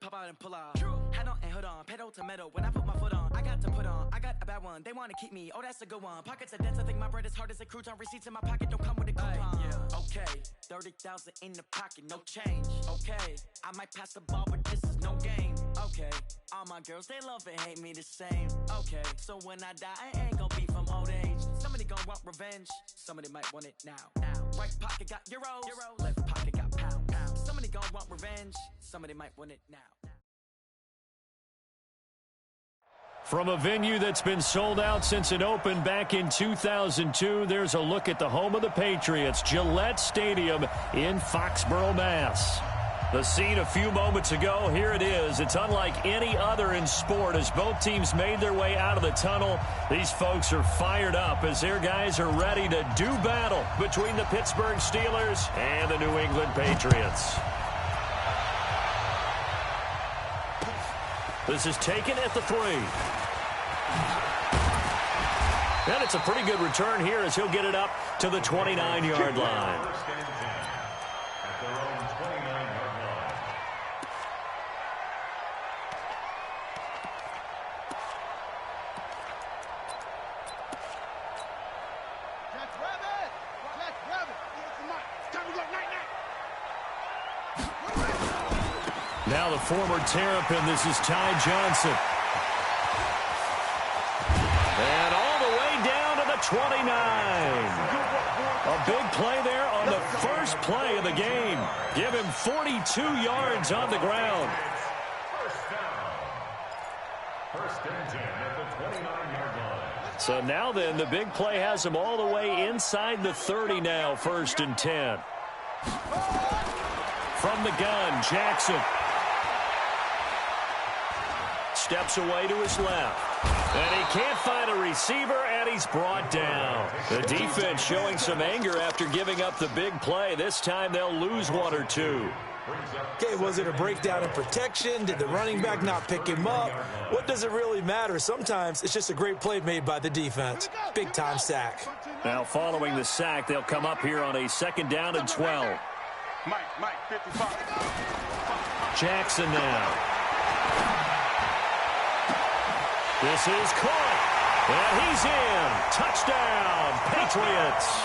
Pop out and pull off. Head on and hood on, pedal to metal. When I put my foot on, I got to put on. I got a bad one, they want to keep me. Oh, that's a good one. Pockets are dense, I think my bread is hard as a crouton. Receipts in my pocket don't come with a coupon. Yeah. Okay, 30,000 in the pocket, no change. Okay, I might pass the ball, but this is no game. Okay, all my girls, they love and hate me the same. Okay, so when I die, I ain't gonna be from old age. Somebody gonna want revenge, somebody might want it now. Right pocket got euros, left pocket got pounds. Somebody gonna want revenge, somebody might want it now. From a venue that's been sold out since it opened back in 2002, there's a look at the home of the Patriots, Gillette Stadium in Foxborough, Mass. The scene a few moments ago, here it is. It's unlike any other in sport as both teams made their way out of the tunnel. These folks are fired up as their guys are ready to do battle between the Pittsburgh Steelers and the New England Patriots. This is taken at the 3. And it's a pretty good return here as he'll get it up to the 29-yard line. Now the former Terrapin, this is Ty Johnson. And all the way down to the 29. A big play there on the first play of the game. Give him 42 yards on the ground. First and 10 at the 29-yard line. So now then, the big play has him all the way inside the 30 now, 1st and 10. From the gun, Jackson. Steps away to his left. And he can't find a receiver, and he's brought down. The defense showing some anger after giving up the big play. This time they'll lose 1 or 2. Okay, was it a breakdown in protection? Did the running back not pick him up? What does it really matter? Sometimes it's just a great play made by the defense. Big-time sack. Now following the sack, they'll come up here on a 2nd down and 12. Mike, 55. Jackson now. This is caught, and he's in. Touchdown, Patriots.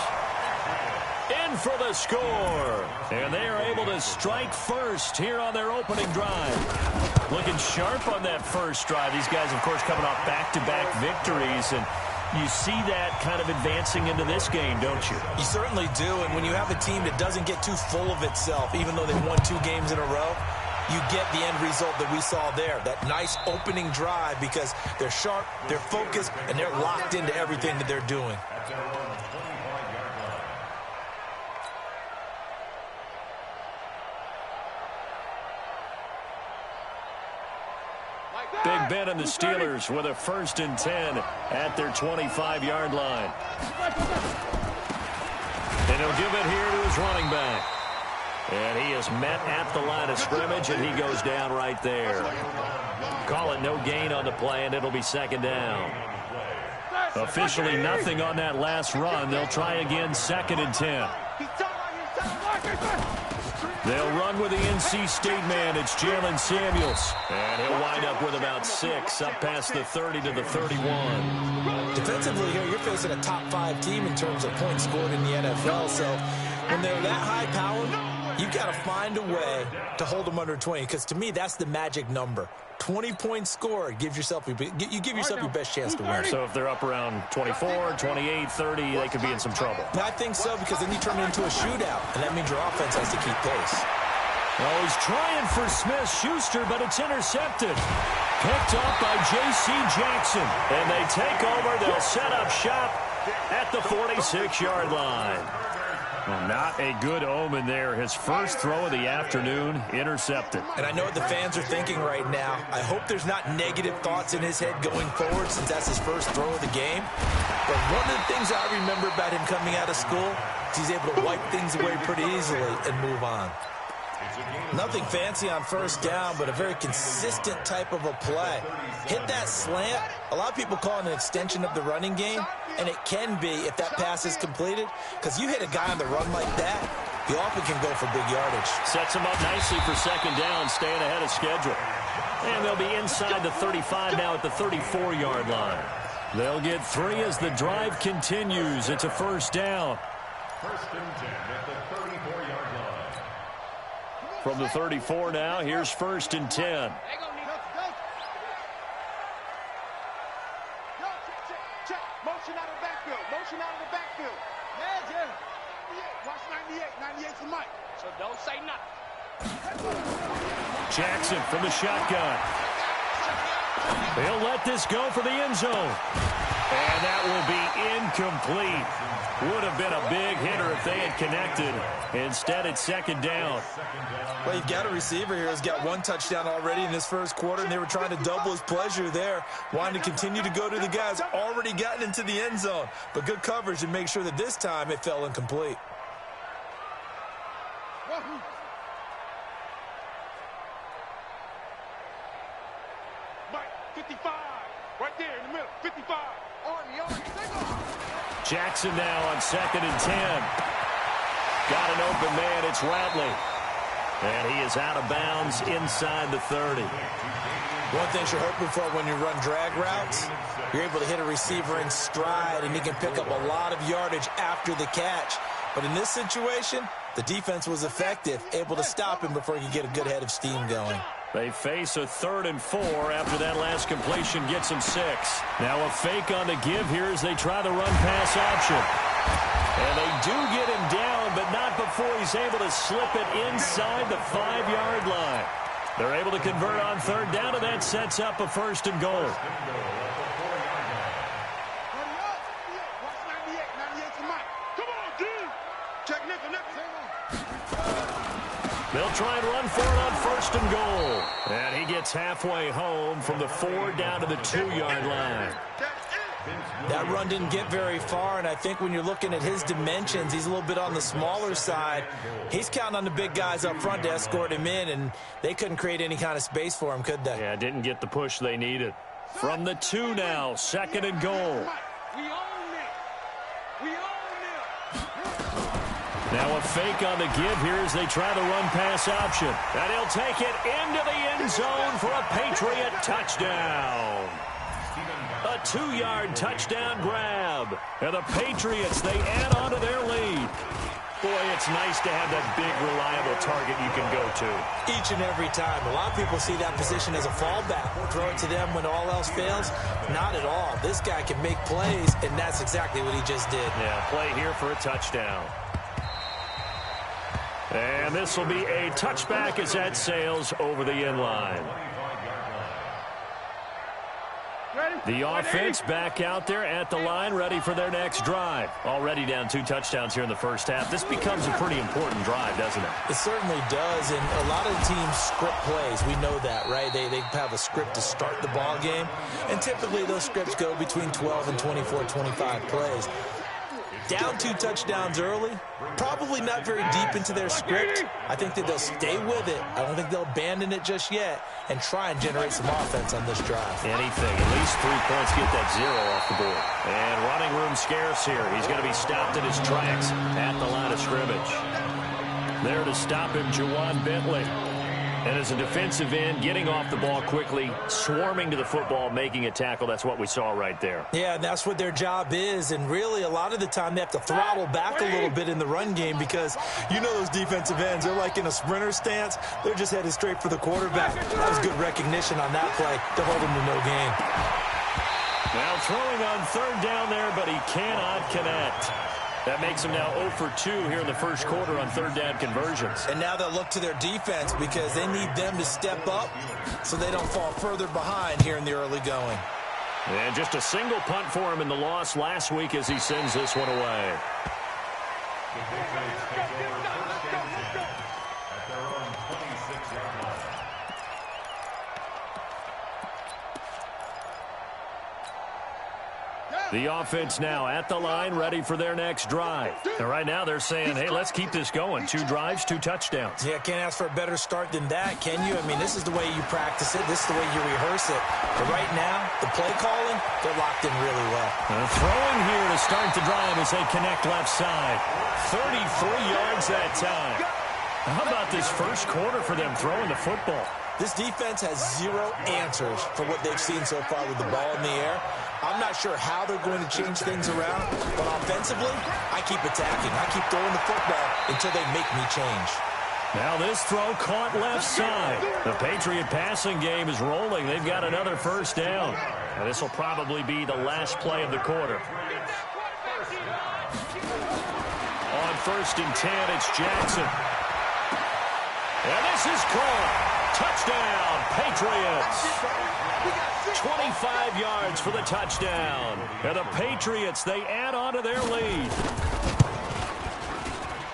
In for the score. And they are able to strike first here on their opening drive. Looking sharp on that first drive. These guys, of course, coming off back-to-back victories, and you see that kind of advancing into this game, don't you? You certainly do, and when you have a team that doesn't get too full of itself, even though they've won 2 games in a row, you get the end result that we saw there, that nice opening drive, because they're sharp, they're focused, and they're locked into everything that they're doing. Big Ben and the Steelers with a 1st and 10 at their 25-yard line. And he'll give it here to his running back. And he is met at the line of scrimmage, and he goes down right there. Call it no gain on the play, and it'll be 2nd down. Officially nothing on that last run. They'll try again, 2nd and 10. They'll run with the NC State man. It's Jalen Samuels. And he'll wind up with about 6, up past the 30 to the 31. Defensively here, you're facing a top 5 team in terms of points scored in the NFL. So when they're that high powered, you've got to find a way to hold them under 20, because to me, that's the magic number. 20 points scored, you give yourself your best chance to win. So if they're up around 24, 28, 30, they could be in some trouble. I think so, because then you turn it into a shootout, and that means your offense has to keep pace. Oh, he's trying for Smith-Schuster, but it's intercepted. Picked up by J.C. Jackson. And they take over. They'll set up shop at the 46-yard line. Well, not a good omen there. His first throw of the afternoon, intercepted. And I know what the fans are thinking right now. I hope there's not negative thoughts in his head going forward, since that's his first throw of the game. But one of the things I remember about him coming out of school is he's able to wipe things away pretty easily and move on. Nothing fancy on 1st down, but a very consistent type of a play. Hit that slant. A lot of people call it an extension of the running game, and it can be if that pass is completed, because you hit a guy on the run like that, he often can go for big yardage. Sets him up nicely for second down, staying ahead of schedule. And they'll be inside the 35 now at the 34-yard line. They'll get 3 as the drive continues. It's a first down. First and 10 at the 34-yard line. From the 34 now, here's first and 10. Motion out of the backfield. Motion out of the backfield. Yeah. Watch 98. 98's the mic. So don't say nothing. Jackson from the shotgun. He'll let this go for the end zone. And that will be incomplete. Would have been a big hitter if they had connected. Instead, it's second down. Well, you've got a receiver here who's got 1 touchdown already in this first quarter, and they were trying to double his pleasure there, wanting to continue to go to the guys already gotten into the end zone. But good coverage to make sure that this time it fell incomplete. Mike, 55. Right there in the middle. 55. Jackson now on second and 10. Got an open man. It's Ratley. And he is out of bounds inside the 30. One thing you're hoping for when you run drag routes, you're able to hit a receiver in stride, and he can pick up a lot of yardage after the catch. But in this situation, the defense was effective, able to stop him before he could get a good head of steam going. They face a 3rd and 4 after that last completion gets them 6. Now a fake on the give here as they try the run-pass option. And they do get him down, but not before he's able to slip it inside the 5-yard line. They're able to convert on 3rd down, and that sets up a 1st and goal. They'll try and run for it on 1st and goal. And he gets halfway home from the 4 down to the 2-yard line. That run didn't get very far, and I think when you're looking at his dimensions, he's a little bit on the smaller side. He's counting on the big guys up front to escort him in, and they couldn't create any kind of space for him, could they? Yeah, didn't get the push they needed. From the 2 now, 2nd and goal. Now a fake on the give here as they try the run-pass option. And he'll take it into the end zone for a Patriot touchdown. A 2-yard touchdown grab. And the Patriots, they add on to their lead. Boy, it's nice to have that big, reliable target you can go to. Each and every time. A lot of people see that position as a fallback. Throw it to them when all else fails. Not at all. This guy can make plays, and that's exactly what he just did. Yeah, play here for a touchdown. And this will be a touchback as that sails over the end line. The offense back out there at the line, ready for their next drive. Already down 2 touchdowns here in the first half. This becomes a pretty important drive, doesn't it? It certainly does, and a lot of the teams script plays. We know that, right? They have a script to start the ball game, and typically those scripts go between 12 and 24, 25 plays. Down 2 touchdowns early, probably not very deep into their script. I think that they'll stay with it. I don't think they'll abandon it just yet and try and generate some offense on this drive. Anything, at least 3 points, get that 0 off the board. And running room scarce here. He's going to be stopped in his tracks at the line of scrimmage. There to stop him, Juwan Bentley. And as a defensive end, getting off the ball quickly, swarming to the football, making a tackle. That's what we saw right there. Yeah, that's what their job is. And really, a lot of the time, they have to throttle back a little bit in the run game because you know those defensive ends, they're like in a sprinter stance. They're just headed straight for the quarterback. That was good recognition on that play to hold him to no gain. Now throwing on 3rd down there, but he cannot connect. That makes them now 0 for 2 here in the first quarter on 3rd down conversions. And now they'll look to their defense because they need them to step up so they don't fall further behind here in the early going. And just a single punt for him in the loss last week as he sends this one away. The offense now at the line, ready for their next drive. And right now they're saying, hey, let's keep this going. 2 drives, 2 touchdowns. Yeah, can't ask for a better start than that, can you? I mean, this is the way you practice it. This is the way you rehearse it. But right now, the play calling, they're locked in really well. Throwing here to start the drive as they connect left side. 33 yards that time. How about this first quarter for them throwing the football? This defense has 0 answers for what they've seen so far with the ball in the air. I'm not sure how they're going to change things around, but offensively, I keep attacking. I keep throwing the football until they make me change. Now this throw caught left side. The Patriot passing game is rolling. They've got another first down. Now this will probably be the last play of the quarter. On 1st and 10, it's Jackson. And this is caught. Touchdown, Patriots. 25 yards for the touchdown. And the Patriots, they add on to their lead.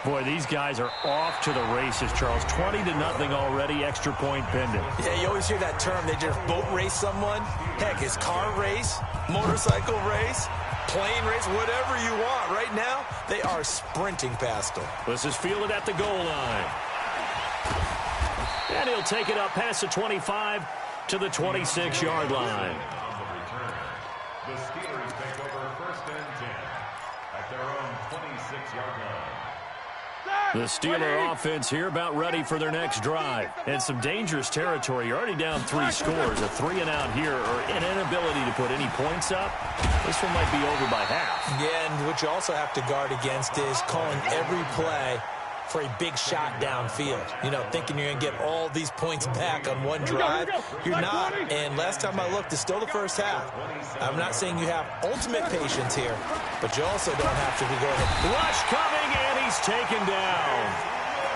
Boy, these guys are off to the races, Charles. 20-0 already, extra point pending. Yeah, you always hear that term. They just boat race someone. Heck, it's car race, motorcycle race, plane race, whatever you want. Right now, they are sprinting past them. This is fielded at the goal line. And he'll take it up past the 25 to the 26-yard line. The Steelers take over 1st and 10 at their own 26-yard line. The Steeler offense here about ready for their next drive. And some dangerous territory. You're already down 3 scores. A 3-and-out here or an inability to put any points up. This one might be over by half. Yeah, and what you also have to guard against is calling every play for a big shot downfield. You know, thinking you're going to get all these points back on one drive. You're not. And last time I looked, it's still the first half. I'm not saying you have ultimate patience here, but you also don't have to go ahead. Rush coming, and he's taken down.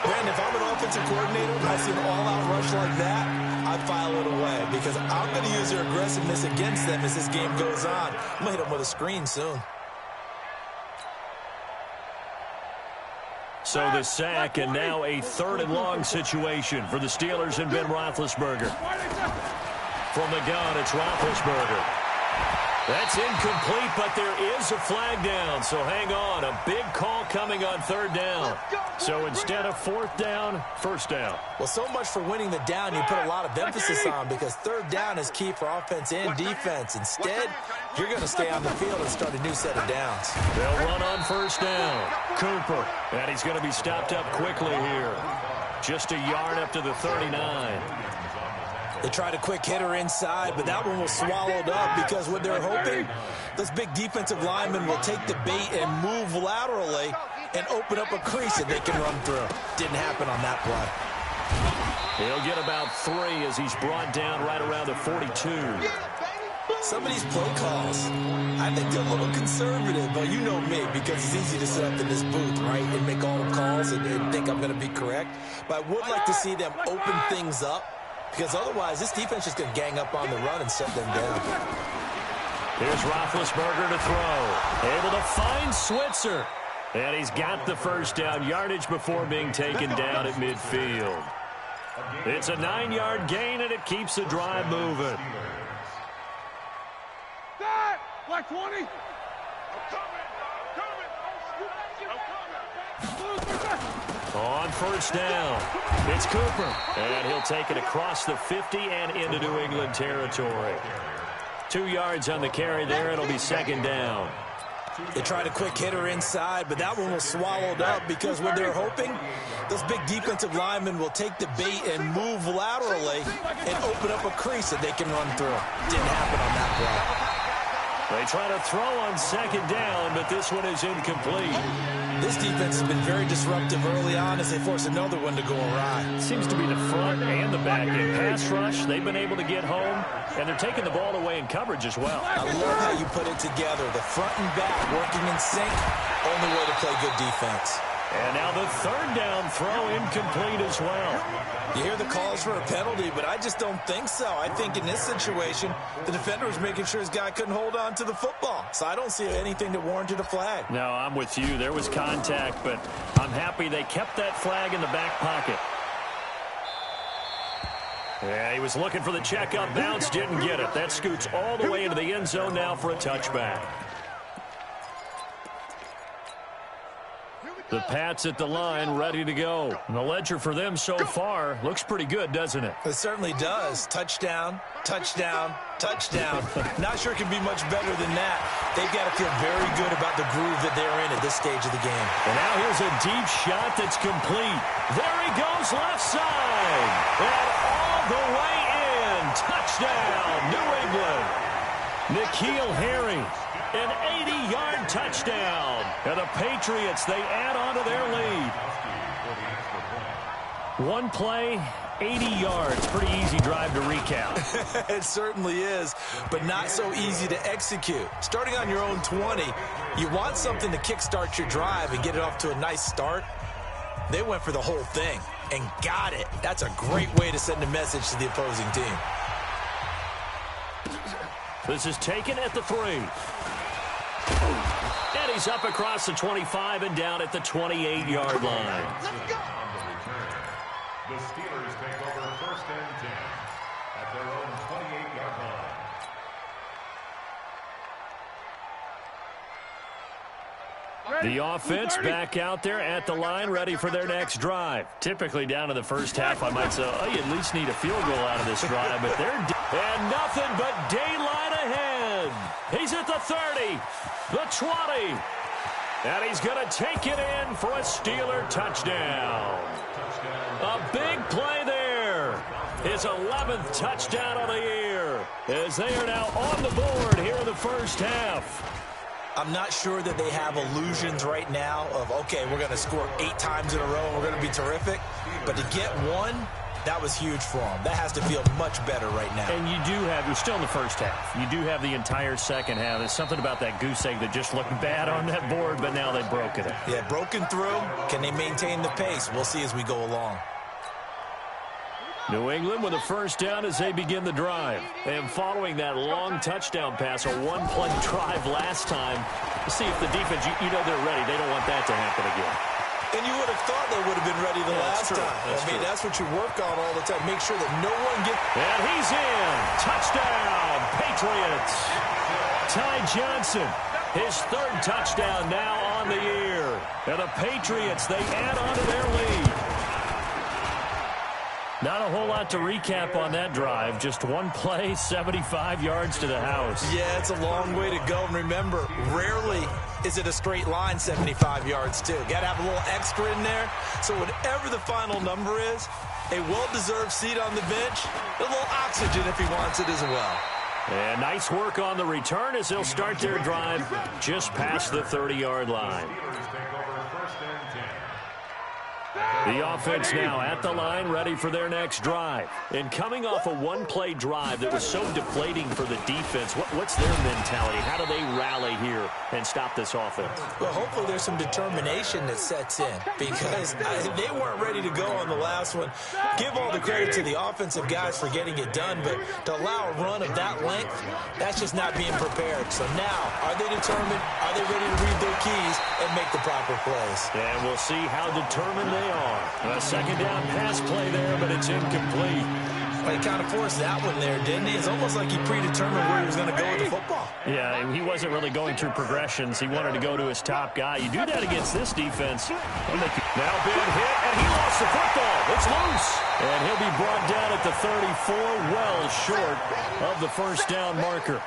Brandon, if I'm an offensive coordinator and I see an all-out rush like that, I file it away because I'm going to use their aggressiveness against them as this game goes on. I'm going to hit them with a screen soon. So the sack, and now a 3rd and long situation for the Steelers and Ben Roethlisberger. From the gun, it's Roethlisberger. That's incomplete, but there is a flag down, so hang on. A big call coming on 3rd down. So instead of 4th down, 1st down. Well, so much for winning the down you put a lot of emphasis on because 3rd down is key for offense and defense. Instead, you're going to stay on the field and start a new set of downs. They'll run on 1st down. Cooper, and he's going to be stopped up quickly here. Just a yard up to the 39. They tried a quick hitter inside, but that one was swallowed up because what they're hoping, those big defensive linemen will take the bait and move laterally and open up a crease that they can run through. Didn't happen on that play. He'll get about 3 as he's brought down right around the 42. Some of these play calls, I think they're a little conservative, but you know me, because it's easy to sit up in this booth, right, and make all the calls and think I'm going to be correct. But I would like to see them open things up, because otherwise this defense is going to gang up on the run and set them down. Here's Roethlisberger to throw. Able to find Switzer. And he's got the 1st down yardage before being taken down at midfield. It's a 9-yard gain, and it keeps the drive moving. Black 20. I'm coming. On 1st down, it's Cooper. And he'll take it across the 50 and into New England territory. 2 yards on the carry there. It'll be 2nd down. They tried a quick hitter inside, but that one was swallowed up because what they're hoping, those big defensive linemen will take the bait and move laterally and open up a crease that they can run through. Didn't happen on that play. They try to throw on 2nd down, but this one is incomplete. This defense has been very disruptive early on as they force another one to go awry. Seems to be the front and the back end. Pass rush, they've been able to get home, and they're taking the ball away in coverage as well. I love how you put it together. The front and back working in sync, only way to play good defense. And now the 3rd down throw incomplete as well. You hear the calls for a penalty, but I just don't think so. I think in this situation, the defender was making sure his guy couldn't hold on to the football. So I don't see anything that warranted a flag. No, I'm with you. There was contact, but I'm happy they kept that flag in the back pocket. Yeah, he was looking for the checkup bounce, didn't get it. That scoots all the way into the end zone now for a touchback. The Pats at the line, ready to go. And the ledger for them so far looks pretty good, doesn't it? It certainly does. Touchdown, touchdown, touchdown. Not sure it can be much better than that. They've got to feel very good about the groove that they're in at this stage of the game. And now here's a deep shot that's complete. There he goes, left side. And all the way in. Touchdown, New England. N'Keal Harry. An 80-yard touchdown. And the Patriots, they add on to their lead. One play, 80 yards. Pretty easy drive to recap. It certainly is, but not so easy to execute. Starting on your own 20, you want something to kickstart your drive and get it off to a nice start. They went for the whole thing and got it. That's a great way to send a message to the opposing team. This is taken at the 3. And he's up across the 25 and down at the 28-yard line. The Steelers take over 1st and 10 at their own 28-yard line. The offense back out there at the line, ready for their next drive. Typically down in the first half, I might say, oh, you at least need a field goal out of this drive, but they're and nothing but daylight ahead. He's at the 30, the 20, and he's going to take it in for a Steeler touchdown. A big play there. His 11th touchdown of the year, as they are now on the board here in the first half. I'm not sure that they have illusions right now of, okay, we're going to score 8 times in a row and we're going to be terrific. But to get one, that was huge for them. That has to feel much better right now. And you're still in the first half. You do have the entire second half. There's something about that goose egg that just looked bad on that board, but now they've broken it. Yeah, broken through. Can they maintain the pace? We'll see as we go along. New England with a first down as they begin the drive. And following that long touchdown pass, a one-play drive last time, see if the defense, you know they're ready. They don't want that to happen again. And you would have thought they would have been ready the last time. That's what you work on all the time. Make sure that no one gets... And he's in. Touchdown, Patriots. Ty Johnson, his 3rd touchdown now on the year. And the Patriots, they add on to their lead. Not a whole lot to recap on that drive. Just one play, 75 yards to the house. Yeah, it's a long way to go. And remember, rarely is it a straight line 75 yards, too. Got to have a little extra in there. So whatever the final number is, a well-deserved seat on the bench, a little oxygen if he wants it as well. And nice work on the return as they'll start their drive just past the 30-yard line. The offense now at the line, ready for their next drive. And coming off a one-play drive that was so deflating for the defense, what's their mentality? How do they rally here and stop this offense? Well, hopefully there's some determination that sets in because they weren't ready to go on the last one. Give all the credit to the offensive guys for getting it done, but to allow a run of that length, that's just not being prepared. So now, are they determined? Are they ready to read their keys and make the proper plays? And we'll see how determined they are. A second down pass play there, but it's incomplete. Well, he kind of forced that one there, didn't he? It's almost like he predetermined where he was going to go with the football. Yeah, he wasn't really going through progressions. He wanted to go to his top guy. You do that against this defense. Now big hit, and he lost the football. It's loose. And he'll be brought down at the 34, well short of the first down marker.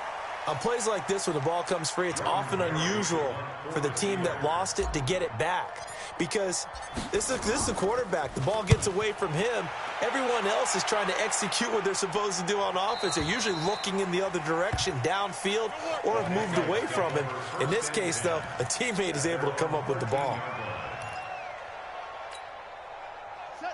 On plays like this, when the ball comes free, it's often unusual for the team that lost it to get it back. Because this is a quarterback. The ball gets away from him. Everyone else is trying to execute what they're supposed to do on offense. They're usually looking in the other direction, downfield, or have moved away from him. In this case, though, a teammate is able to come up with the ball.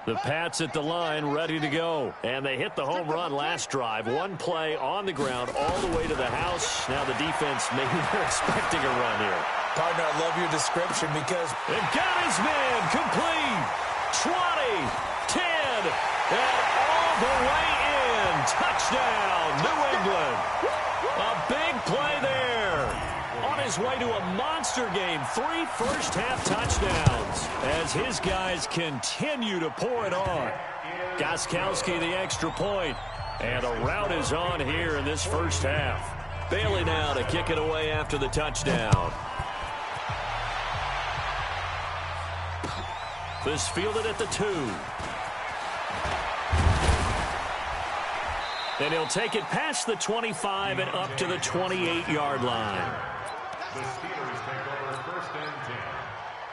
The Pats at the line, ready to go. And they hit the home run last drive. One play on the ground all the way to the house. Now the defense, maybe they're expecting a run here. Partner, I love your description because... It got his man complete. 20, 10, and all the way in. Touchdown, New England. A big play there. On his way to a monster game, 3 first-half touchdowns as his guys continue to pour it on. Gostkowski the extra point, and a rout is on here in this first half. Bailey now to kick it away after the touchdown. is fielded at the 2. And he'll take it past the 25 and up to the 28-yard line. The Steelers take over first and 10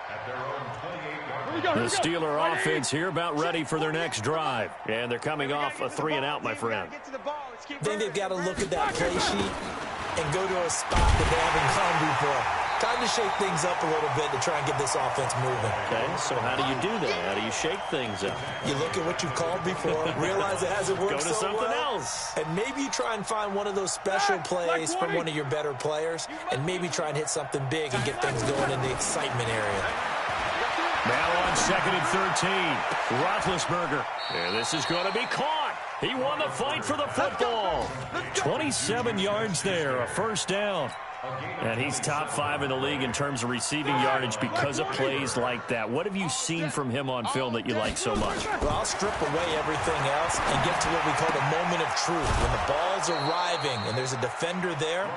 at their own 28-yard line. The Steeler offense here about ready for their next drive. And they're coming off a 3-and-out, my friend. I think they've got to look at that play sheet and go to a spot that they haven't gone before. Time to shake things up a little bit to try and get this offense moving. Okay, so how do you do that? How do you shake things up? You look at what you've called before, realize it hasn't worked Go to so something well, else. and maybe you try and find one of those special plays from one of your better players, and maybe try and hit something big and get things going in the excitement area. Now on 2nd and 13, Roethlisberger. And this is going to be caught. He won the fight for the football. 27 yards there, a first down. And he's top 5 in the league in terms of receiving yardage because of plays like that. What have you seen from him on film that you like so much? Well, I'll strip away everything else and get to what we call the moment of truth. When the ball's arriving and there's a defender there,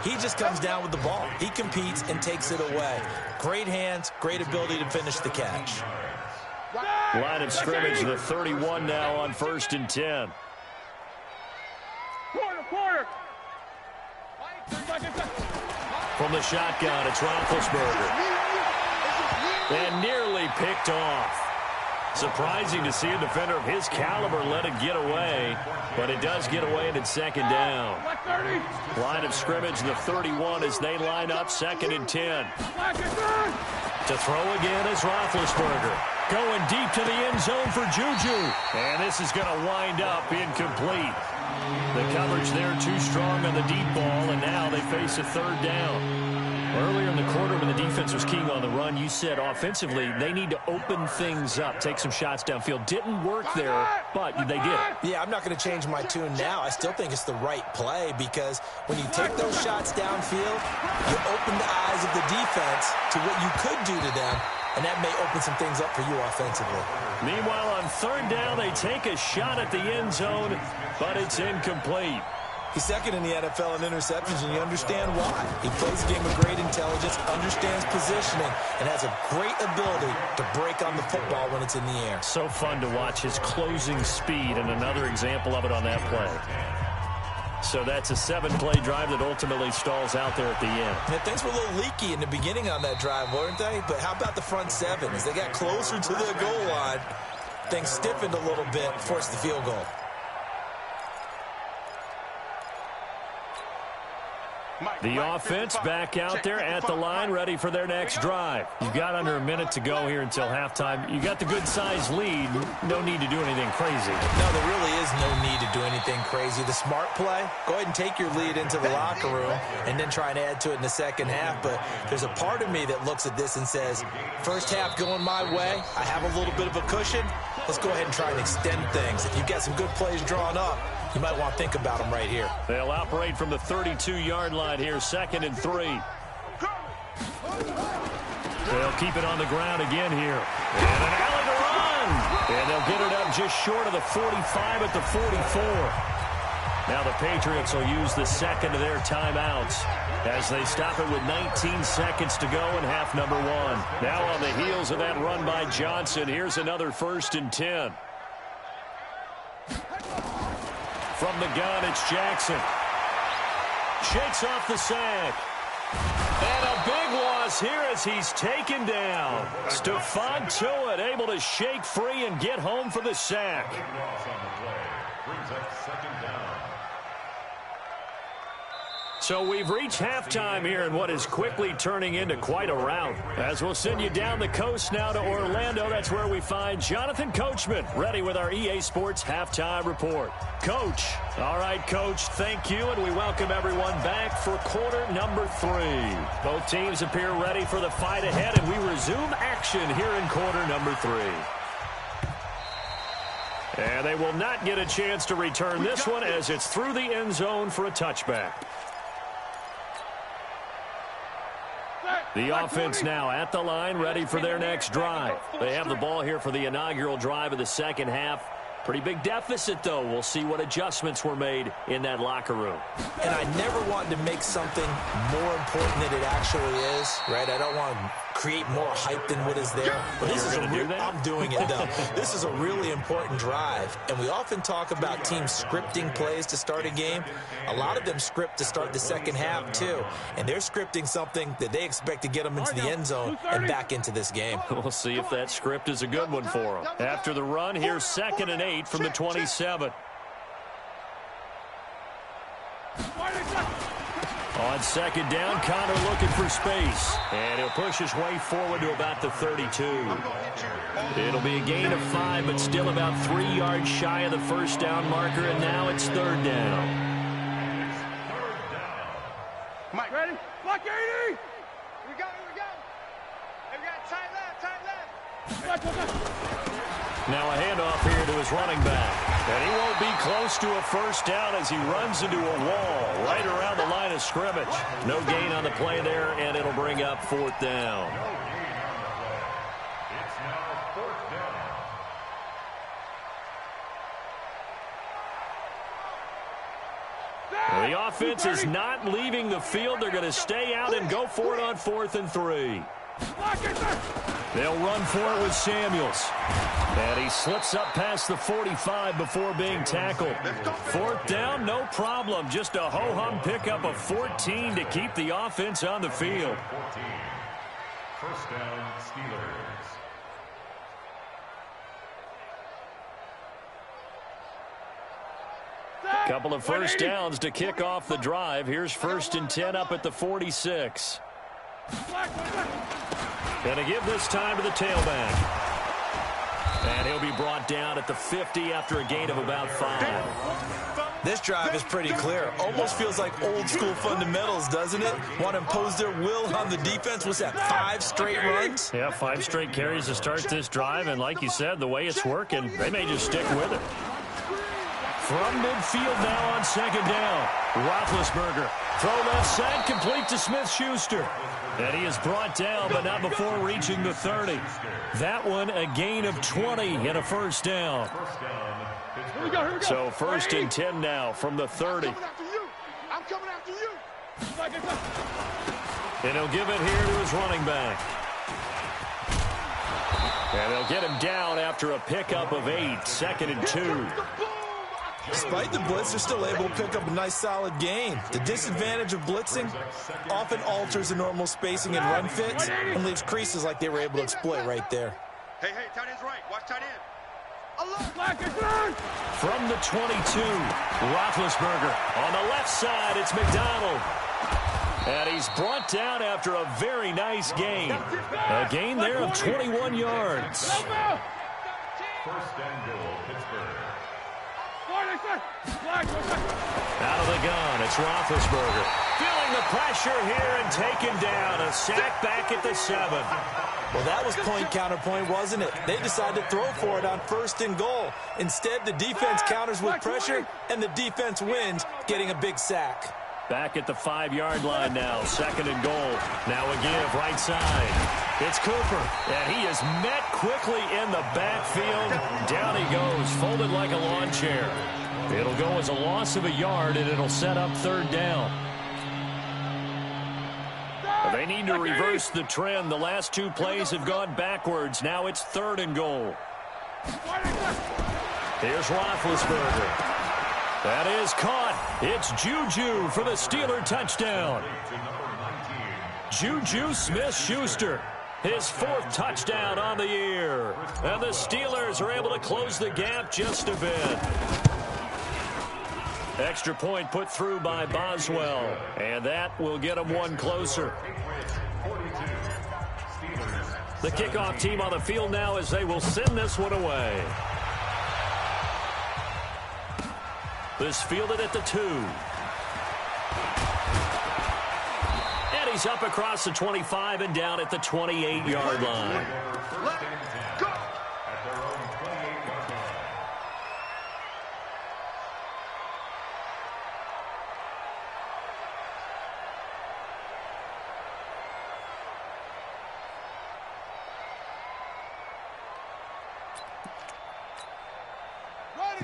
he just comes down with the ball. He competes and takes it away. Great hands, great ability to finish the catch. Line of scrimmage, the 31 now on 1st and 10. Quarter. From the shotgun, it's Roethlisberger. And nearly picked off. Surprising to see a defender of his caliber let it get away, but it does get away and it's 2nd down. Line of scrimmage, the 31 as they line up 2nd and 10. To throw again is Roethlisberger. Going deep to the end zone for Juju. And this is going to wind up incomplete. The coverage there too strong on the deep ball, and now they face a 3rd down. Earlier in the quarter when the defense was keying on the run, you said offensively they need to open things up, take some shots downfield. Didn't work there, but they did. Yeah, I'm not going to change my tune now. I still think it's the right play because when you take those shots downfield, you open the eyes of the defense to what you could do to them, and that may open some things up for you offensively. Meanwhile, on 3rd down, they take a shot at the end zone, but it's incomplete. He's 2nd in the NFL in interceptions, and you understand why. He plays a game of great intelligence, understands positioning, and has a great ability to break on the football when it's in the air. So fun to watch his closing speed, and another example of it on that play. So that's a 7-play drive that ultimately stalls out there at the end. Yeah, things were a little leaky in the beginning on that drive, weren't they? But how about the front 7? As they got closer to the goal line, things stiffened a little bit, forced the field goal. The offense back out there at the line, ready for their next drive. You've got under a minute to go here until halftime. You got the good-sized lead. No need to do anything crazy. No, there really is no need to do anything crazy. The smart play, go ahead and take your lead into the locker room and then try and add to it in the second half. But there's a part of me that looks at this and says, first half going my way, I have a little bit of a cushion. Let's go ahead and try and extend things. If you've got some good plays drawn up, you might want to think about them right here. They'll operate from the 32-yard line here, 2nd and 3. They'll keep it on the ground again here. And an alley to run. And they'll get it up just short of the 45 at the 44. Now the Patriots will use the 2nd of their timeouts as they stop it with 19 seconds to go in half number 1. Now on the heels of that run by Johnson, here's another 1st and 10. From the gun, it's Jackson. Shakes off the sack. And a big loss here as he's taken down. Stephon Tuitt able to shake free and get home for the sack. Loss on the play brings up 2nd down. So we've reached halftime here in what is quickly turning into quite a rout. As we'll send you down the coast now to Orlando, that's where we find Jonathan Coachman, ready with our EA Sports Halftime Report. Coach. All right, Coach, thank you, and we welcome everyone back for quarter number 3. Both teams appear ready for the fight ahead, and we resume action here in quarter number 3. And they will not get a chance to return this one as it's through the end zone for a touchback. The offense now at the line, ready for their next drive. They have the ball here for the inaugural drive of the second half. Pretty big deficit, though. We'll see what adjustments were made in that locker room. And I never want to make something more important than it actually is, right? I don't want to create more hype than what is there. But this is I'm doing it, though. This is a really important drive, and we often talk about teams scripting plays to start a game. A lot of them script to start the second half, too, and they're scripting something that they expect to get them into the end zone and back into this game. We'll see if that script is a good one for them. After the run, here's 2nd and 8 from the 27. On 2nd down, Connor looking for space. And he'll push his way forward to about the 32. It'll be a gain of 5, but still about 3 yards shy of the first down marker, and now it's 3rd down. Mike, ready? Block 80! We got it. Hey, we got tight left. Now a handoff here to his running back. And he won't be close to a first down as he runs into a wall right around the line of scrimmage. No gain on the play there, and it'll bring up 4th down. It's now 4th down. The offense is not leaving the field. They're going to stay out and go for it on 4th and 3. They'll run for it with Samuels. And he slips up past the 45 before being tackled. 4th down, no problem. Just a ho-hum pickup of 14 to keep the offense on the field. 14. First down, Steelers. Couple of first downs to kick off the drive. Here's 1st and 10 up at the 46. Going to give this time to the tailback. And he'll be brought down at the 50 after a gain of about 5. This drive is pretty clear. Almost feels like old school fundamentals, doesn't it? Want to impose their will on the defense. What's that, 5 straight runs? Yeah, 5 straight carries to start this drive. And like you said, the way it's working, they may just stick with it. From midfield now on 2nd down. Roethlisberger. Throw left side, complete to Smith-Schuster. And he is brought down, but not before reaching the 30. That one a gain of 20 and a first down. Here we go. So 1st and 10 now from the 30. I'm coming after you. And he'll give it here to his running back. And they'll get him down after a pickup of 8, 2nd and 2. Despite the blitz, they're still able to pick up a nice, solid gain. The disadvantage of blitzing often alters the normal spacing and run fits and leaves creases like they were able to exploit right there. Hey, tight end's right. Watch tight end. From the 22, Roethlisberger. On the left side, it's McDonald. And he's brought down after a very nice gain. A gain there of 21 yards. First and goal, Pittsburgh. Out of the gun, it's Roethlisberger. Feeling the pressure here and taken down. A sack back at the 7. Well, that was point counterpoint, wasn't it? They decided to throw for it on 1st and goal. Instead, the defense counters with pressure, and the defense wins, getting a big sack. Back at the 5-yard line now, 2nd and goal. Now a give, right side. It's Cooper, and he is met quickly in the backfield. Down he goes, folded like a lawn chair. It'll go as a loss of a yard, and it'll set up 3rd down. They need to reverse the trend. The last 2 plays have gone backwards. Now it's 3rd and goal. Here's Roethlisberger. That is caught. It's Juju for the Steeler touchdown. Juju Smith-Schuster, his 4th touchdown on the year. And the Steelers are able to close the gap just a bit. Extra point put through by Boswell. And that will get them one closer. The kickoff team on the field now as they will send this one away. This fielded at the 2. And he's up across the 25 and down at the 28-yard line.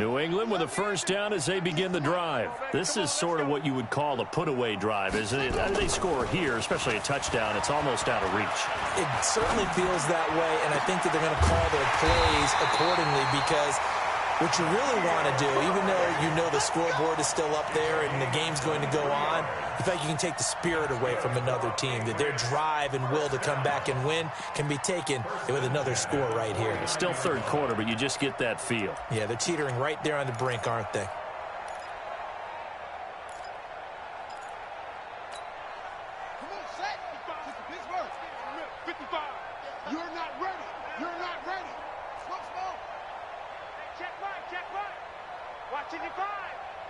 New England with a first down as they begin the drive. This is sort of what you would call a put-away drive, isn't it? As they score here, especially a touchdown, it's almost out of reach. It certainly feels that way, and I think that they're going to call their plays accordingly because what you really want to do, even though you know the scoreboard is still up there and the game's going to go on, in fact, you can take the spirit away from another team, that their drive and will to come back and win can be taken with another score right here. It's still third quarter, but you just get that feel. Yeah, they're teetering right there on the brink, aren't they? Come on, set. 55. You're not ready. You're not ready. Slow. Check right. Watching your 5.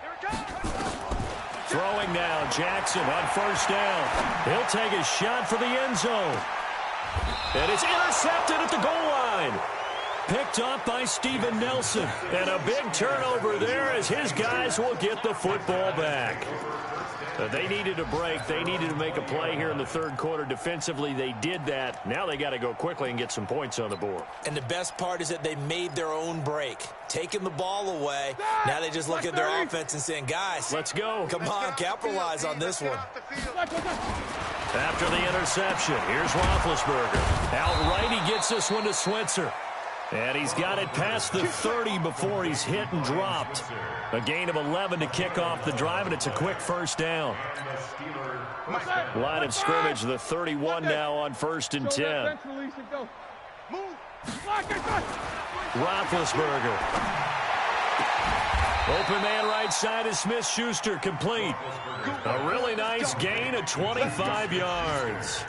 Here it comes. Throwing now, Jackson on first down. He'll take a shot for the end zone. And it's intercepted at the goal line. Picked up by Steven Nelson. And a big turnover there as his guys will get the football back. They needed a break. They needed to make a play here in the third quarter. Defensively, they did that. Now they got to go quickly and get some points on the board. And the best part is that they made their own break. Taking the ball away. Now they just look at their offense and saying, guys, let's go. Come on, capitalize on this one. After the interception, here's Roethlisberger. Outright, he gets this one to Switzer. And he's got it past the 30 before he's hit and dropped. A gain of 11 to kick off the drive, and it's a quick first down. Line of scrimmage, the 31 now on 1st and 10. Roethlisberger. Open man right side is Smith-Schuster, complete. A really nice gain of 25 yards.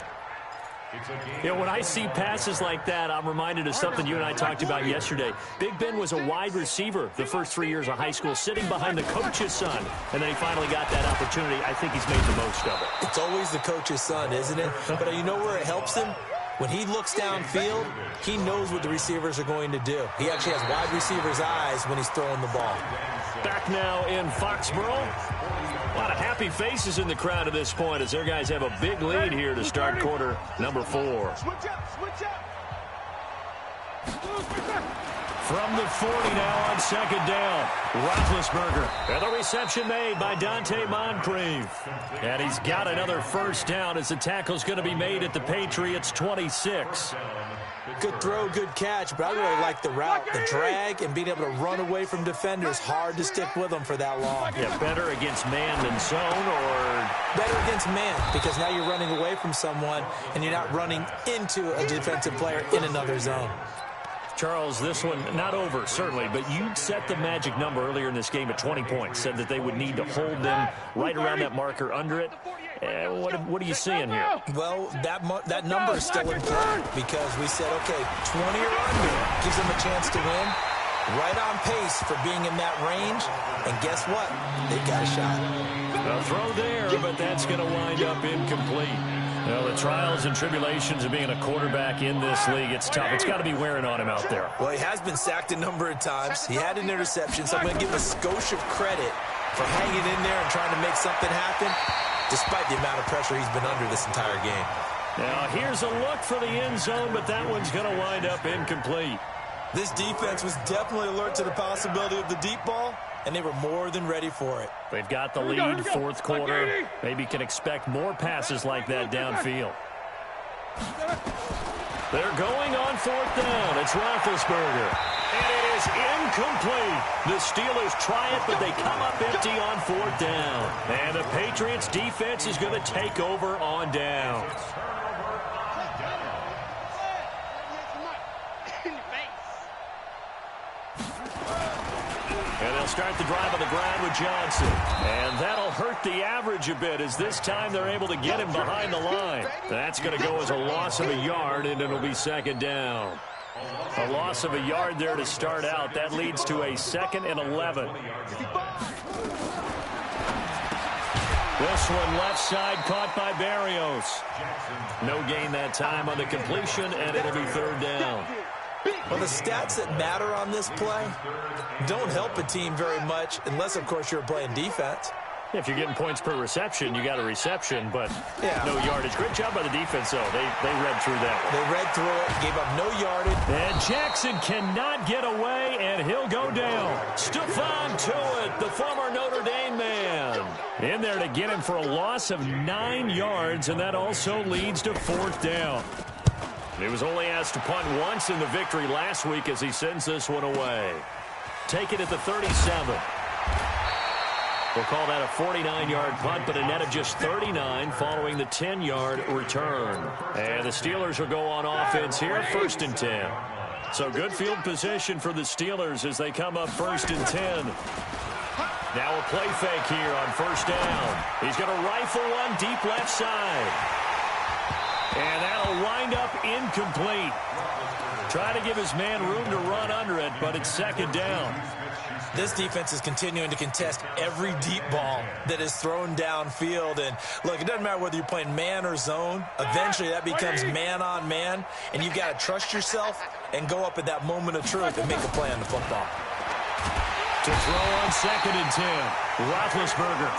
You know, when I see passes like that, I'm reminded of something you and I talked about yesterday. Big Ben was a wide receiver the first 3 years of high school, sitting behind the coach's son, and then he finally got that opportunity. I think he's made the most of it. It's always the coach's son, isn't it? But you know where it helps him? When he looks downfield, he knows what the receivers are going to do. He actually has wide receivers' eyes when he's throwing the ball. Back now in Foxborough. A lot of happy faces in the crowd at this point as their guys have a big lead here to start quarter number 4. Switch up. From the 40 now on second down. Roethlisberger. And the reception made by Dante Moncrief. And he's got another first down as the tackle's going to be made at the Patriots 26. Good throw, good catch, but I really like the route, the drag, and being able to run away from defenders. Hard to stick with them for that long. Yeah, better against man than zone, or better against man, because now you're running away from someone and you're not running into a defensive player in another zone. Charles, this one not over, certainly, but you set the magic number earlier in this game at 20 points, said that they would need to hold them right around that marker under it. What are you seeing here? Well, that number is still in play because we said, okay, 20 or under gives them a chance to win. Right on pace for being in that range. And guess what? They've got a shot. A throw there, but that's going to wind up incomplete. Well, the trials and tribulations of being a quarterback in this league, it's tough. It's got to be wearing on him out there. Well, he has been sacked a number of times. He had an interception, so I'm going to give a skosh of credit for hanging in there and trying to make something happen, despite the amount of pressure he's been under this entire game. Now, here's a look for the end zone, but that one's going to wind up incomplete. This defense was definitely alert to the possibility of the deep ball, and they were more than ready for it. They've got the lead, fourth quarter. Maybe can expect more passes like that downfield. They're going on 4th down. It's Roethlisberger. And it is incomplete. The Steelers try it, but they come up empty on 4th down. And the Patriots defense is going to take over on downs. And they'll start the drive on the ground with Johnson. And that'll hurt the average a bit as this time they're able to get him behind the line. That's going to go as a loss of a yard, and it'll be second down. A loss of a yard there to start out. That leads to a 2nd and 11. This one left side caught by Barrios. No gain that time on the completion, and it'll be 3rd down. Well, the stats that matter on this play don't help a team very much unless, of course, you're playing defense. If you're getting points per reception, you got a reception, but no yardage. Great job by the defense, though. They read through that one. They read through it, gave up no yardage. And Jackson cannot get away, and he'll go down. Stephon Tuitt, the former Notre Dame man, in there to get him for a loss of 9 yards, and that also leads to 4th down. He was only asked to punt once in the victory last week as he sends this one away. Take it at the 37. We'll call that a 49-yard punt, but a net of just 39 following the 10-yard return. And the Steelers will go on offense here, 1st and 10. So good field position for the Steelers as they come up 1st and 10. Now a play fake here on 1st down. He's going to rifle one deep left side. And that'll wind up incomplete. Try to give his man room to run under it, but it's 2nd down. This defense is continuing to contest every deep ball that is thrown downfield. And, look, it doesn't matter whether you're playing man or zone. Eventually, that becomes man-on-man, and you've got to trust yourself and go up at that moment of truth and make a play on the football. To throw on 2nd and 10, Roethlisberger.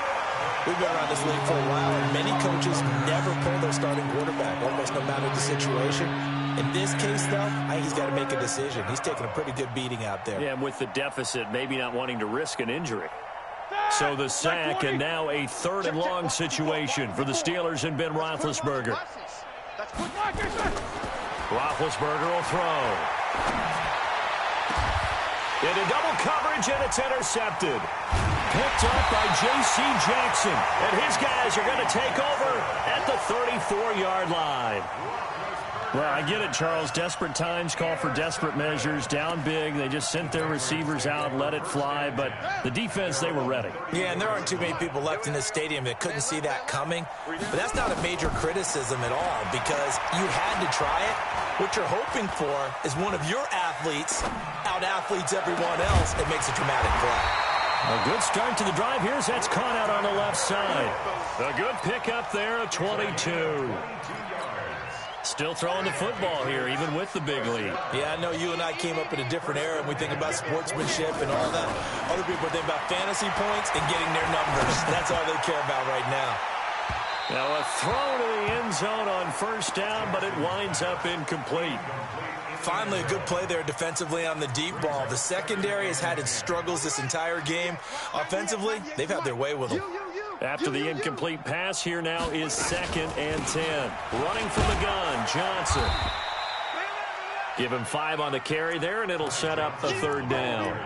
We've been around this league for a while, and many coaches never pull their starting quarterback, almost no matter the situation. In this case, though, I think he's got to make a decision. He's taking a pretty good beating out there. Yeah, and with the deficit, maybe not wanting to risk an injury. So the sack, and now a 3rd and long situation for the Steelers and Ben Roethlisberger. Roethlisberger will throw. Into double coverage, and it's intercepted. Picked up by J.C. Jackson. And his guys are going to take over at the 34-yard line. Well, I get it, Charles. Desperate times call for desperate measures. Down big. They just sent their receivers out, let it fly. But the defense, they were ready. Yeah, and there aren't too many people left in this stadium that couldn't see that coming. But that's not a major criticism at all because you had to try it. What you're hoping for is one of your athletes out-athletes everyone else and makes a dramatic play. A good start to the drive. Here's that's caught out on the left side. A good pickup there at 22. Still throwing the football here, even with the big lead. Yeah, I know you and I came up in a different era, and we think about sportsmanship and all that. Other people think about fantasy points and getting their numbers. That's all they care about right now. Now a throw to the end zone on 1st down, but it winds up incomplete. Finally, a good play there defensively on the deep ball. The secondary has had its struggles this entire game. Offensively, they've had their way with them. After the incomplete pass, here now is 2nd and 10. Running from the gun, Johnson. Give him 5 on the carry there, and it'll set up a 3rd down.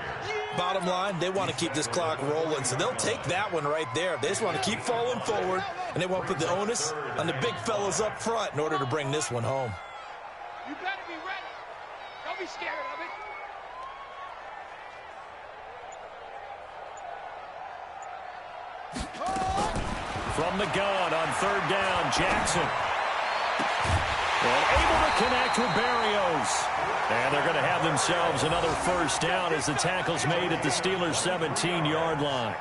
Bottom line, they want to keep this clock rolling, so they'll take that one right there. They just want to keep falling forward, and they want to put the onus on the big fellas up front in order to bring this one home. You better be ready. Don't be scared of it. From the gun on 3rd down, Jackson. And able to connect with Berrios. And they're going to have themselves another 1st down as the tackle's made at the Steelers' 17-yard line.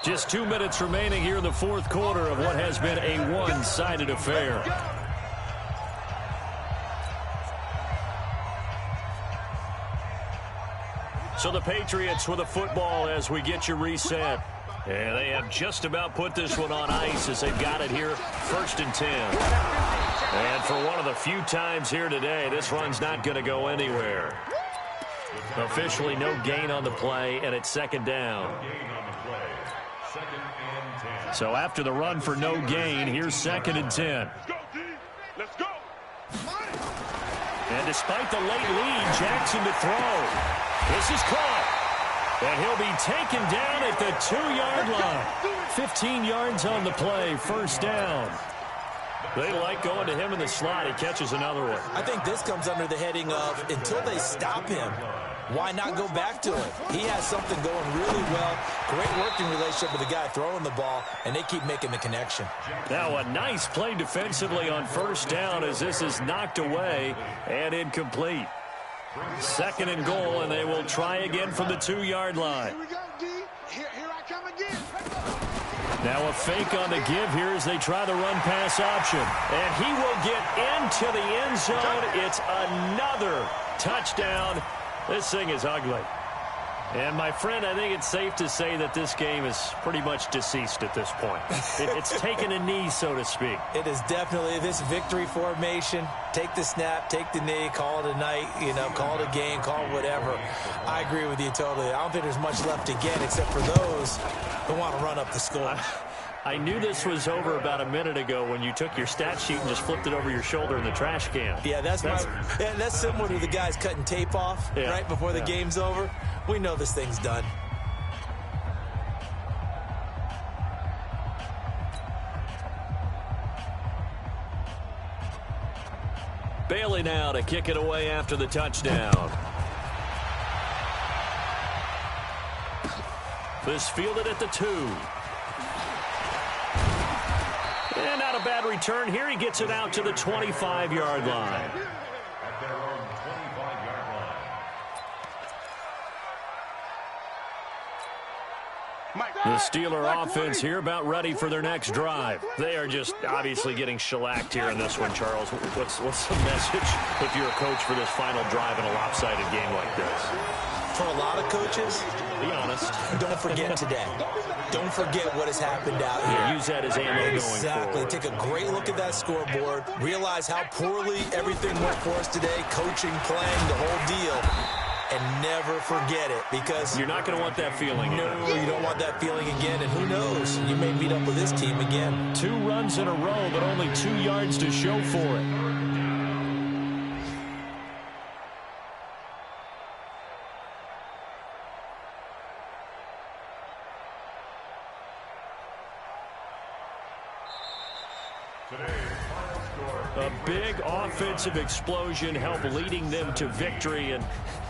Just 2 minutes remaining here in the 4th quarter of what has been a one-sided affair. So the Patriots with a football as we get you reset. And they have just about put this one on ice as they've got it here, 1st and 10. And for one of the few times here today, this run's not going to go anywhere. Officially no gain on the play, and it's 2nd down. So after the run for no gain, here's 2nd and 10. Let's go. And despite the late lead, Jackson to throw. This is caught. And he'll be taken down at the 2-yard line. 15 yards on the play, 1st down. They like going to him in the slot. He catches another one. I think this comes under the heading of until they stop him, why not go back to it? He has something going really well. Great working relationship with the guy throwing the ball, and they keep making the connection. Now a nice play defensively on 1st down as this is knocked away and incomplete. 2nd and goal, and they will try again from the 2-yard line. Here we go, D. Here I come again. Now a fake on the give here as they try the run-pass option. And he will get into the end zone. It's another touchdown. This thing is ugly. And, my friend, I think it's safe to say that this game is pretty much deceased at this point. It's taken a knee, so to speak. It is definitely this victory formation. Take the snap, take the knee, call it a night, call it a game, call it whatever. I agree with you totally. I don't think there's much left to get except for those who want to run up the score. I knew this was over about a minute ago when you took your stat sheet and just flipped it over your shoulder in the trash can. Yeah, that's similar to the guys cutting tape off right before the game's over. We know this thing's done. Bailey now to kick it away after the touchdown. This fielded at the 2. And not a bad return here. He gets it out to the 25-yard line. At their own 25-yard line. The Steeler offense here about ready for their next drive. They are just obviously getting shellacked here in this one, Charles. What's the message if you're a coach for this final drive in a lopsided game like this? For a lot of coaches, be honest. Don't forget today. Don't forget what has happened out here. Use that as ammo going forward. Exactly. Take a great look at that scoreboard. Realize how poorly everything went for us today. Coaching, playing, the whole deal. And never forget it, because you're not going to want that feeling. No, you don't want that feeling again. And who knows? You may meet up with this team again. 2 runs in a row, but only 2 yards to show for it. A big offensive explosion helped leading them to victory, and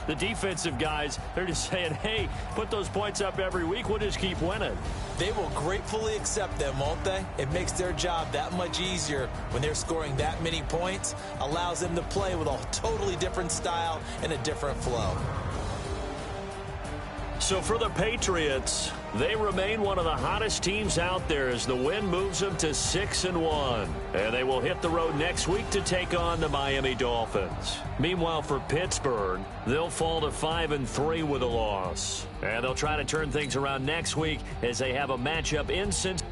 the defensive guys, they're just saying, hey, put those points up every week, we'll just keep winning. They will gratefully accept them, won't they? It makes their job that much easier when they're scoring that many points, allows them to play with a totally different style and a different flow. So for the Patriots, they remain one of the hottest teams out there as the win moves them to 6-1. And they will hit the road next week to take on the Miami Dolphins. Meanwhile, for Pittsburgh, they'll fall to 5-3 with a loss. And they'll try to turn things around next week as they have a matchup in Cincinnati.